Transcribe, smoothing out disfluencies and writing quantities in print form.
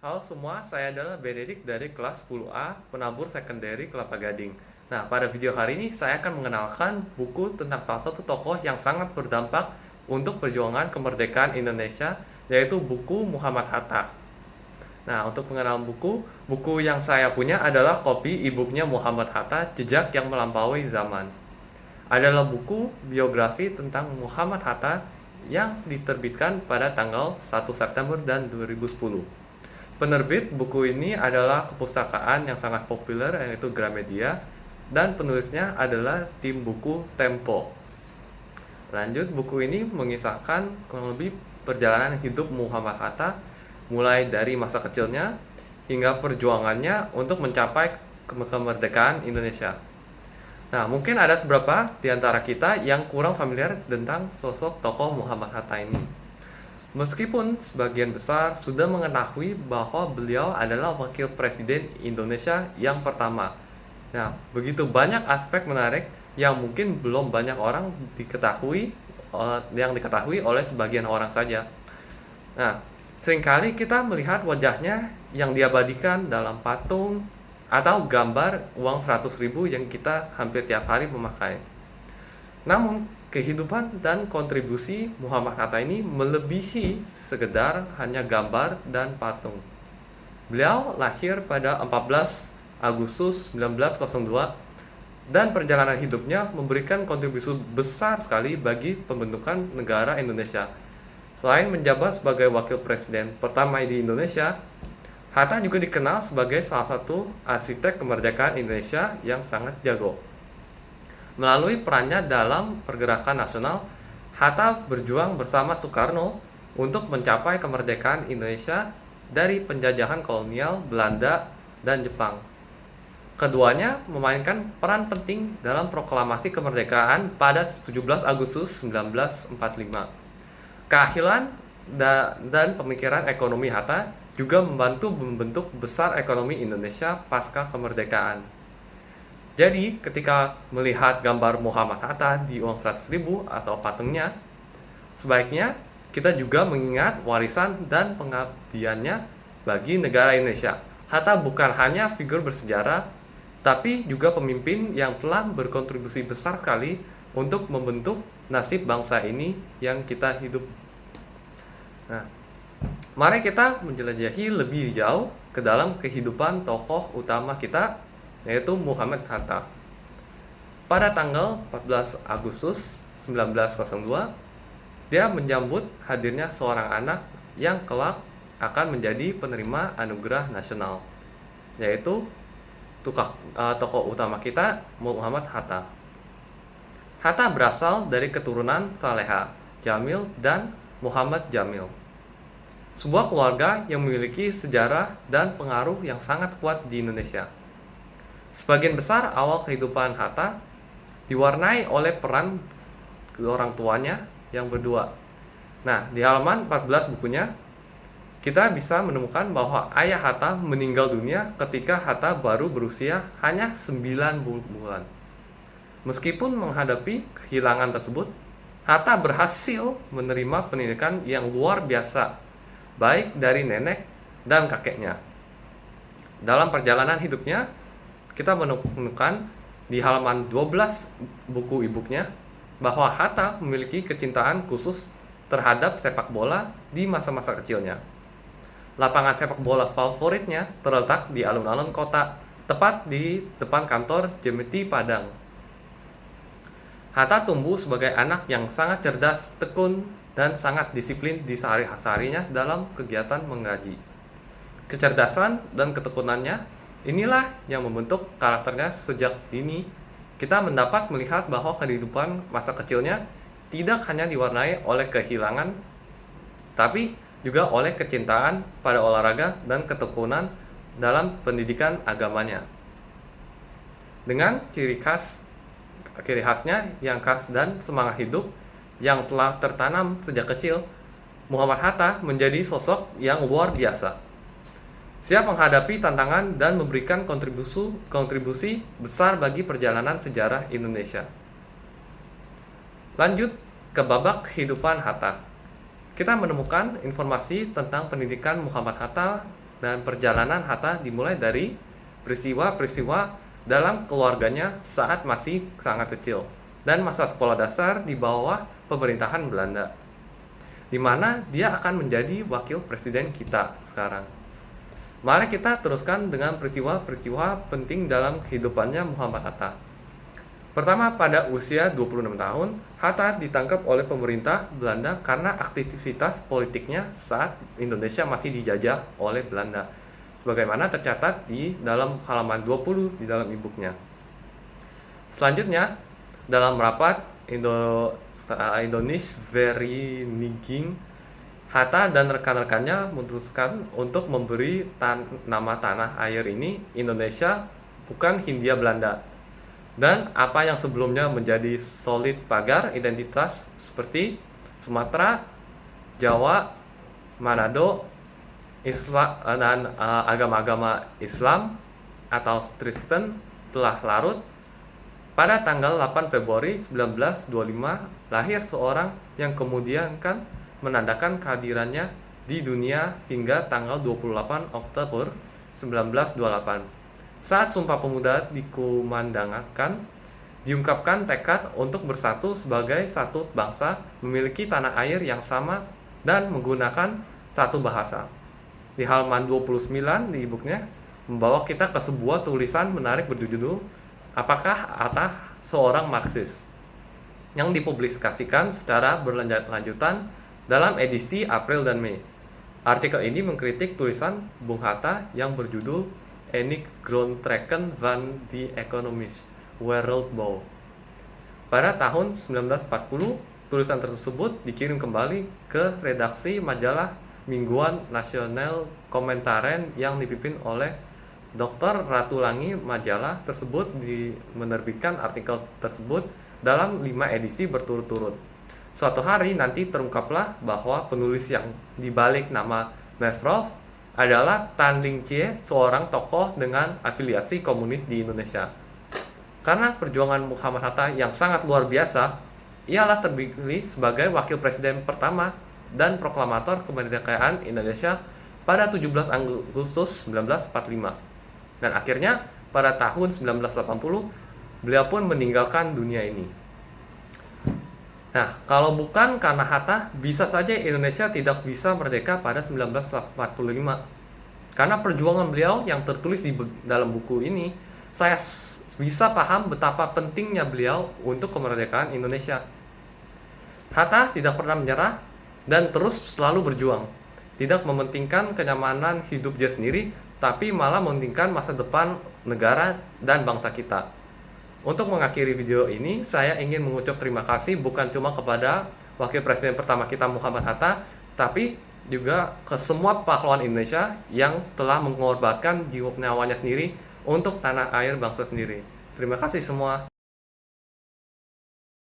Halo semua, saya adalah Benedict dari kelas 10A Penabur Sekunderi Kelapa Gading. Nah, pada video hari ini saya akan mengenalkan buku tentang salah satu tokoh yang sangat berdampak untuk perjuangan kemerdekaan Indonesia, yaitu buku Muhammad Hatta. Nah, untuk pengenalan buku yang saya punya adalah kopi e-booknya Muhammad Hatta, Jejak yang Melampaui Zaman. Adalah buku biografi tentang Muhammad Hatta yang diterbitkan pada tanggal 1 September dan 2010. Penerbit buku ini adalah kepustakaan yang sangat populer, yaitu Gramedia, dan penulisnya adalah tim buku Tempo. Lanjut, buku ini mengisahkan kurang lebih perjalanan hidup Muhammad Hatta, mulai dari masa kecilnya hingga perjuangannya untuk mencapai kemerdekaan Indonesia. Nah, mungkin ada beberapa di antara kita yang kurang familiar tentang sosok tokoh Muhammad Hatta ini. Meskipun sebagian besar sudah mengetahui bahwa beliau adalah wakil presiden Indonesia yang pertama. Nah, begitu banyak aspek menarik yang mungkin belum banyak orang diketahui oleh sebagian orang saja. Nah, seringkali kita melihat wajahnya yang diabadikan dalam patung atau gambar uang 100.000 yang kita hampir tiap hari memakai. Namun, kehidupan dan kontribusi Muhammad Hatta ini melebihi sekedar hanya gambar dan patung. Beliau lahir pada 14 Agustus 1902 dan perjalanan hidupnya memberikan kontribusi besar sekali bagi pembentukan negara Indonesia. Selain menjabat sebagai wakil presiden pertama di Indonesia, Hatta juga dikenal sebagai salah satu arsitek kemerdekaan Indonesia yang sangat jago. Melalui perannya dalam pergerakan nasional, Hatta berjuang bersama Soekarno untuk mencapai kemerdekaan Indonesia dari penjajahan kolonial Belanda dan Jepang. Keduanya memainkan peran penting dalam proklamasi kemerdekaan pada 17 Agustus 1945. Keahlian dan pemikiran ekonomi Hatta juga membantu membentuk besar ekonomi Indonesia pasca kemerdekaan. Jadi, ketika melihat gambar Muhammad Hatta di uang 100.000 atau patungnya, sebaiknya kita juga mengingat warisan dan pengabdiannya bagi negara Indonesia. Hatta bukan hanya figur bersejarah, tapi juga pemimpin yang telah berkontribusi besar sekali untuk membentuk nasib bangsa ini yang kita hidup. Nah, mari kita menjelajahi lebih jauh ke dalam kehidupan tokoh utama kita, yaitu Muhammad Hatta. Pada tanggal 14 Agustus 1902, dia menyambut hadirnya seorang anak yang kelak akan menjadi penerima anugerah nasional, yaitu tokoh utama kita, Muhammad Hatta. Hatta berasal dari keturunan Saleha, Jamil, dan Muhammad Jamil, sebuah keluarga yang memiliki sejarah dan pengaruh yang sangat kuat di Indonesia. Sebagian besar awal kehidupan Hatta diwarnai oleh peran kedua orang tuanya yang berdua. Nah, di halaman 14 bukunya, kita bisa menemukan bahwa ayah Hatta meninggal dunia ketika Hatta baru berusia hanya 9 bulan. Meskipun menghadapi kehilangan tersebut, Hatta berhasil menerima pendidikan yang luar biasa, baik dari nenek dan kakeknya. Dalam perjalanan hidupnya, kita menemukan di halaman 12 buku e-booknya bahwa Hatta memiliki kecintaan khusus terhadap sepak bola di masa-masa kecilnya. Lapangan sepak bola favoritnya terletak di alun-alun kota, tepat di depan kantor Jemeti Padang. Hatta tumbuh sebagai anak yang sangat cerdas, tekun, dan sangat disiplin di sehari-harinya dalam kegiatan mengaji. Kecerdasan dan ketekunannya inilah yang membentuk karakternya sejak dini. Kita mendapat melihat bahwa kehidupan masa kecilnya tidak hanya diwarnai oleh kehilangan, tapi juga oleh kecintaan pada olahraga dan ketekunan dalam pendidikan agamanya. Dengan ciri khasnya yang khas dan semangat hidup yang telah tertanam sejak kecil, Muhammad Hatta menjadi sosok yang luar biasa, siap menghadapi tantangan dan memberikan kontribusi besar bagi perjalanan sejarah Indonesia. Lanjut ke babak kehidupan Hatta. Kita menemukan informasi tentang pendidikan Muhammad Hatta Dan perjalanan Hatta dimulai dari peristiwa-peristiwa dalam keluarganya saat masih sangat kecil dan masa sekolah dasar di bawah pemerintahan Belanda, di mana dia akan menjadi wakil presiden kita sekarang. Mari kita teruskan dengan peristiwa-peristiwa penting dalam kehidupannya Muhammad Hatta. Pertama, pada usia 26 tahun, Hatta ditangkap oleh pemerintah Belanda karena aktivitas politiknya saat Indonesia masih dijajah oleh Belanda, sebagaimana tercatat di dalam halaman 20 di dalam e-booknya. Selanjutnya, dalam rapat Indonesisch Vereniging, Hatta dan rekan-rekannya memutuskan untuk memberi nama tanah air ini Indonesia, bukan Hindia Belanda. Dan apa yang sebelumnya menjadi solid pagar identitas seperti Sumatera, Jawa, Manado, Islam dan agama-agama Islam atau Kristen telah larut. Pada tanggal 8 Februari 1925 lahir seorang yang kemudian kan menandakan kehadirannya di dunia hingga tanggal 28 Oktober 1928. Saat Sumpah Pemuda dikumandangkan, diungkapkan tekad untuk bersatu sebagai satu bangsa, memiliki tanah air yang sama, dan menggunakan satu bahasa. Di halaman 29 di e-booknya, membawa kita ke sebuah tulisan menarik berjudul Apakah Hatta Seorang Marxis? Yang dipublikasikan secara berlanjutan dalam edisi April dan Mei. Artikel ini mengkritik tulisan Bung Hatta yang berjudul Enig Grondtrekken van die Economische Wereldbouw. Pada tahun 1940, tulisan tersebut dikirim kembali ke redaksi majalah mingguan Nasional Commentaren yang dipimpin oleh Dr. Ratulangi. Majalah tersebut menerbitkan artikel tersebut dalam 5 edisi berturut-turut. Suatu hari nanti terungkaplah bahwa penulis yang dibalik nama Mevrouw adalah Tan Ling Chie, seorang tokoh dengan afiliasi komunis di Indonesia. Karena perjuangan Muhammad Hatta yang sangat luar biasa, ialah terpilih sebagai wakil presiden pertama dan proklamator kemerdekaan Indonesia pada 17 Agustus 1945. Dan akhirnya pada tahun 1980 beliau pun meninggalkan dunia ini. Nah, kalau bukan karena Hatta, bisa saja Indonesia tidak bisa merdeka pada 1945. Karena perjuangan beliau yang tertulis di dalam buku ini, saya bisa paham betapa pentingnya beliau untuk kemerdekaan Indonesia. Hatta tidak pernah menyerah dan terus selalu berjuang. Tidak mementingkan kenyamanan hidup dia sendiri, tapi malah mementingkan masa depan negara dan bangsa kita. Untuk mengakhiri video ini, saya ingin mengucap terima kasih bukan cuma kepada wakil presiden pertama kita Muhammad Hatta, tapi juga ke semua pahlawan Indonesia yang telah mengorbankan jiwa nyawanya sendiri untuk tanah air bangsa sendiri. Terima kasih semua.